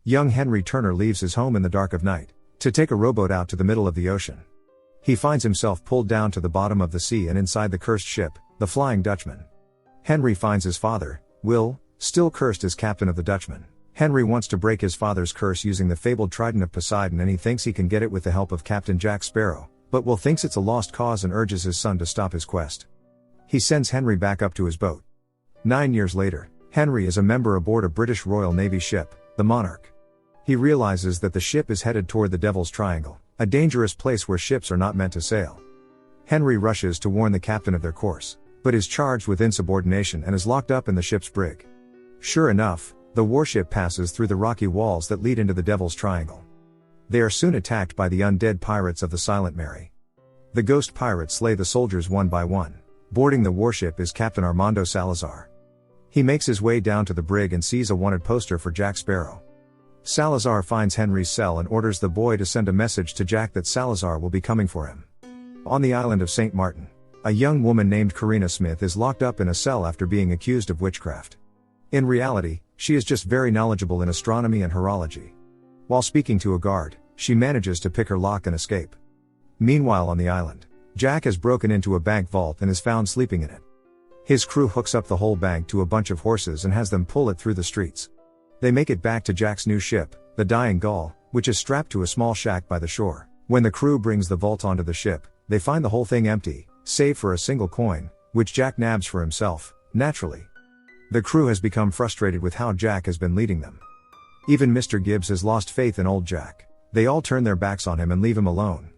Young Henry Turner leaves his home in the dark of night to take a rowboat out to the middle of the ocean. He finds himself pulled down to the bottom of the sea and inside the cursed ship, the Flying Dutchman. Henry finds his father, Will, still cursed as captain of the Dutchman. Henry wants to break his father's curse using the fabled Trident of Poseidon, and he thinks he can get it with the help of Captain Jack Sparrow, but Will thinks it's a lost cause and urges his son to stop his quest. He sends Henry back up to his boat. 9 years later, Henry is a member aboard a British Royal Navy ship, the Monarch. He realizes that the ship is headed toward the Devil's Triangle, a dangerous place where ships are not meant to sail. Henry rushes to warn the captain of their course, but is charged with insubordination and is locked up in the ship's brig. Sure enough, the warship passes through the rocky walls that lead into the Devil's Triangle. They are soon attacked by the undead pirates of the Silent Mary. The ghost pirates slay the soldiers one by one. Boarding the warship is Captain Armando Salazar. He makes his way down to the brig and sees a wanted poster for Jack Sparrow. Salazar finds Henry's cell and orders the boy to send a message to Jack that Salazar will be coming for him. On the island of St. Martin, a young woman named Karina Smith is locked up in a cell after being accused of witchcraft. In reality, she is just very knowledgeable in astronomy and horology. While speaking to a guard, she manages to pick her lock and escape. Meanwhile on the island, Jack has broken into a bank vault and is found sleeping in it. His crew hooks up the whole bank to a bunch of horses and has them pull it through the streets. They make it back to Jack's new ship, the Dying Gull, which is strapped to a small shack by the shore. When the crew brings the vault onto the ship, they find the whole thing empty, save for a single coin, which Jack nabs for himself, naturally. The crew has become frustrated with how Jack has been leading them. Even Mr. Gibbs has lost faith in old Jack. They all turn their backs on him and leave him alone.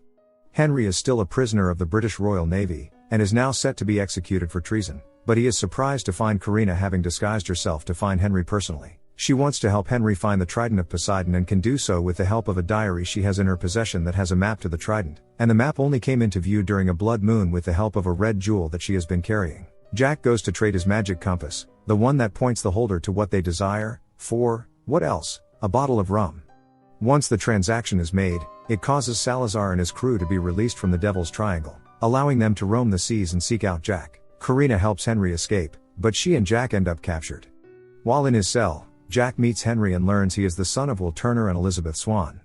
Henry is still a prisoner of the British Royal Navy, and is now set to be executed for treason, but he is surprised to find Karina having disguised herself to find Henry personally. She wants to help Henry find the Trident of Poseidon and can do so with the help of a diary she has in her possession that has a map to the Trident, and the map only came into view during a blood moon with the help of a red jewel that she has been carrying. Jack goes to trade his magic compass, the one that points the holder to what they desire, for, what else? A bottle of rum. Once the transaction is made, it causes Salazar and his crew to be released from the Devil's Triangle, allowing them to roam the seas and seek out Jack. Karina helps Henry escape, but she and Jack end up captured. While in his cell, Jack meets Henry and learns he is the son of Will Turner and Elizabeth Swan.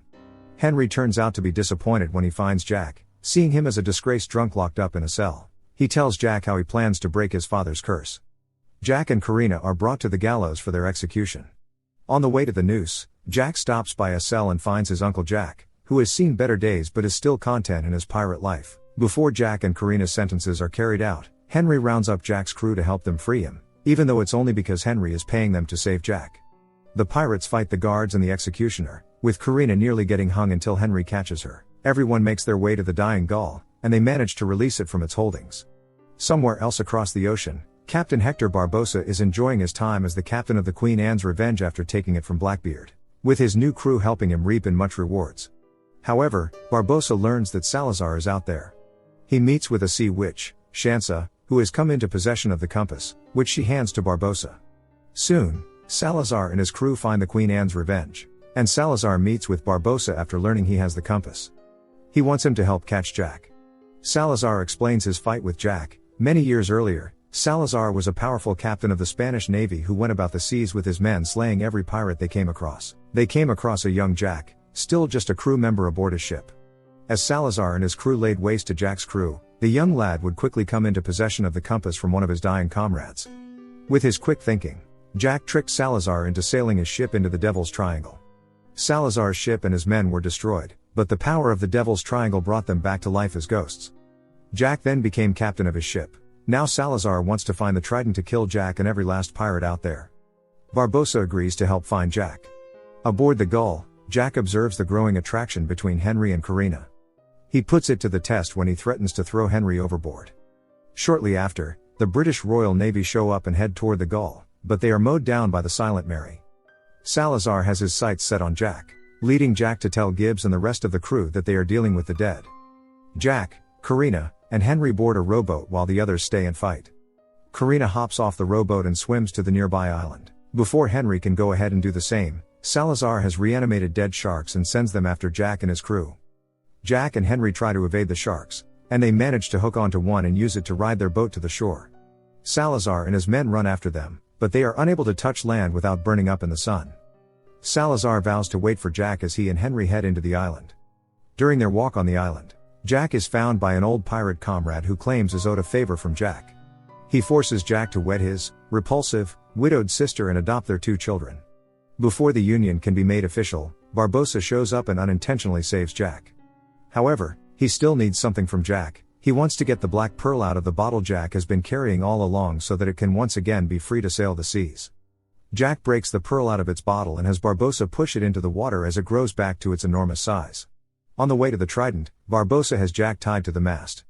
Henry turns out to be disappointed when he finds Jack, seeing him as a disgraced drunk locked up in a cell. He tells Jack how he plans to break his father's curse. Jack and Karina are brought to the gallows for their execution. On the way to the noose, Jack stops by a cell and finds his Uncle Jack, who has seen better days but is still content in his pirate life. Before Jack and Karina's sentences are carried out, Henry rounds up Jack's crew to help them free him, even though it's only because Henry is paying them to save Jack. The pirates fight the guards and the executioner, with Karina nearly getting hung until Henry catches her. Everyone makes their way to the Dying Gull, and they manage to release it from its holdings. Somewhere else across the ocean, Captain Hector Barbosa is enjoying his time as the captain of the Queen Anne's Revenge after taking it from Blackbeard, with his new crew helping him reap in much rewards. However, Barbosa learns that Salazar is out there. He meets with a sea witch, Shansa, who has come into possession of the compass, which she hands to Barbosa. Soon, Salazar and his crew find the Queen Anne's Revenge, and Salazar meets with Barbosa after learning he has the compass. He wants him to help catch Jack. Salazar explains his fight with Jack. Many years earlier, Salazar was a powerful captain of the Spanish Navy who went about the seas with his men slaying every pirate they came across. They came across a young Jack, still just a crew member aboard his ship. As Salazar and his crew laid waste to Jack's crew, the young lad would quickly come into possession of the compass from one of his dying comrades. With his quick thinking, Jack tricked Salazar into sailing his ship into the Devil's Triangle. Salazar's ship and his men were destroyed, but the power of the Devil's Triangle brought them back to life as ghosts. Jack then became captain of his ship. Now Salazar wants to find the Trident to kill Jack and every last pirate out there. Barbosa agrees to help find Jack. Aboard the Gull, Jack observes the growing attraction between Henry and Karina. He puts it to the test when he threatens to throw Henry overboard. Shortly after, the British Royal Navy show up and head toward the Gull, but they are mowed down by the Silent Mary. Salazar has his sights set on Jack, leading Jack to tell Gibbs and the rest of the crew that they are dealing with the dead. Jack, Karina, and Henry board a rowboat while the others stay and fight. Karina hops off the rowboat and swims to the nearby island. Before Henry can go ahead and do the same, Salazar has reanimated dead sharks and sends them after Jack and his crew. Jack and Henry try to evade the sharks, and they manage to hook onto one and use it to ride their boat to the shore. Salazar and his men run after them, but they are unable to touch land without burning up in the sun. Salazar vows to wait for Jack as he and Henry head into the island. During their walk on the island, Jack is found by an old pirate comrade who claims is owed a favor from Jack. He forces Jack to wed his repulsive, widowed sister and adopt their 2 children. Before the union can be made official, Barbossa shows up and unintentionally saves Jack. However, he still needs something from Jack. He wants to get the black pearl out of the bottle Jack has been carrying all along so that it can once again be free to sail the seas. Jack breaks the pearl out of its bottle and has Barbossa push it into the water as it grows back to its enormous size. On the way to the Trident, Barbossa has Jack tied to the mast.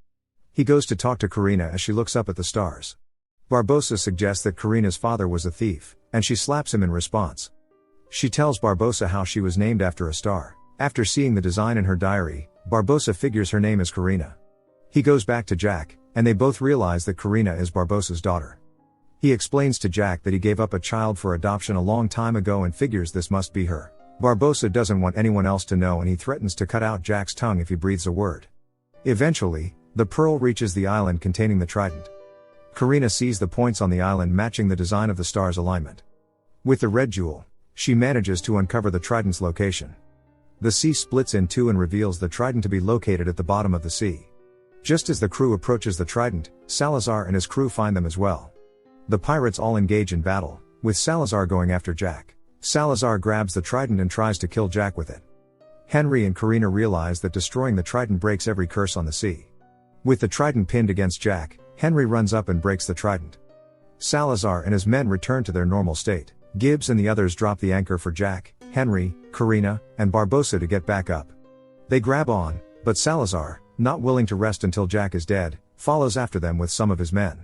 He goes to talk to Karina as she looks up at the stars. Barbossa suggests that Karina's father was a thief, and she slaps him in response. She tells Barbossa how she was named after a star. After seeing the design in her diary, Barbossa figures her name is Karina. He goes back to Jack, and they both realize that Karina is Barbossa's daughter. He explains to Jack that he gave up a child for adoption a long time ago and figures this must be her. Barbossa doesn't want anyone else to know and he threatens to cut out Jack's tongue if he breathes a word. Eventually, the pearl reaches the island containing the trident. Karina sees the points on the island matching the design of the star's alignment. With the red jewel, she manages to uncover the trident's location. The sea splits in 2 and reveals the trident to be located at the bottom of the sea. Just as the crew approaches the trident, Salazar and his crew find them as well. The pirates all engage in battle, with Salazar going after Jack. Salazar grabs the trident and tries to kill Jack with it. Henry and Karina realize that destroying the trident breaks every curse on the sea. With the trident pinned against Jack, Henry runs up and breaks the trident. Salazar and his men return to their normal state. Gibbs and the others drop the anchor for Jack, Henry, Karina, and Barbossa to get back up. They grab on, but Salazar, not willing to rest until Jack is dead, follows after them with some of his men.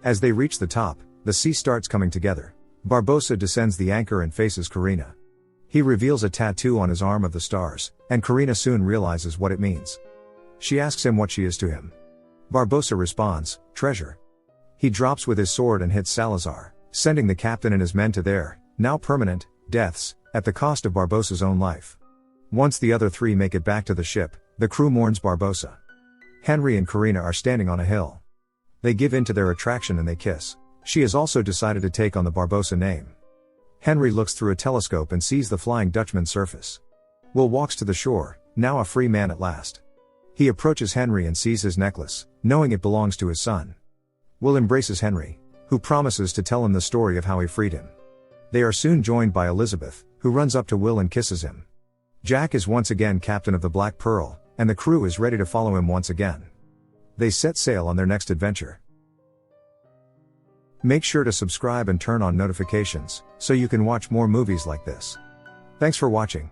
As they reach the top, the sea starts coming together. Barbossa descends the anchor and faces Karina. He reveals a tattoo on his arm of the stars, and Karina soon realizes what it means. She asks him what she is to him. Barbossa responds, treasure. He drops with his sword and hits Salazar, sending the captain and his men to their, now permanent, deaths, at the cost of Barbossa's own life. Once the other 3 make it back to the ship, the crew mourns Barbossa. Henry and Karina are standing on a hill. They give in to their attraction and they kiss. She has also decided to take on the Barbossa name. Henry looks through a telescope and sees the Flying Dutchman's surface. Will walks to the shore, now a free man at last. He approaches Henry and sees his necklace, knowing it belongs to his son. Will embraces Henry, who promises to tell him the story of how he freed him. They are soon joined by Elizabeth, who runs up to Will and kisses him. Jack is once again captain of the Black Pearl, and the crew is ready to follow him once again. They set sail on their next adventure. Make sure to subscribe and turn on notifications, so you can watch more movies like this. Thanks for watching.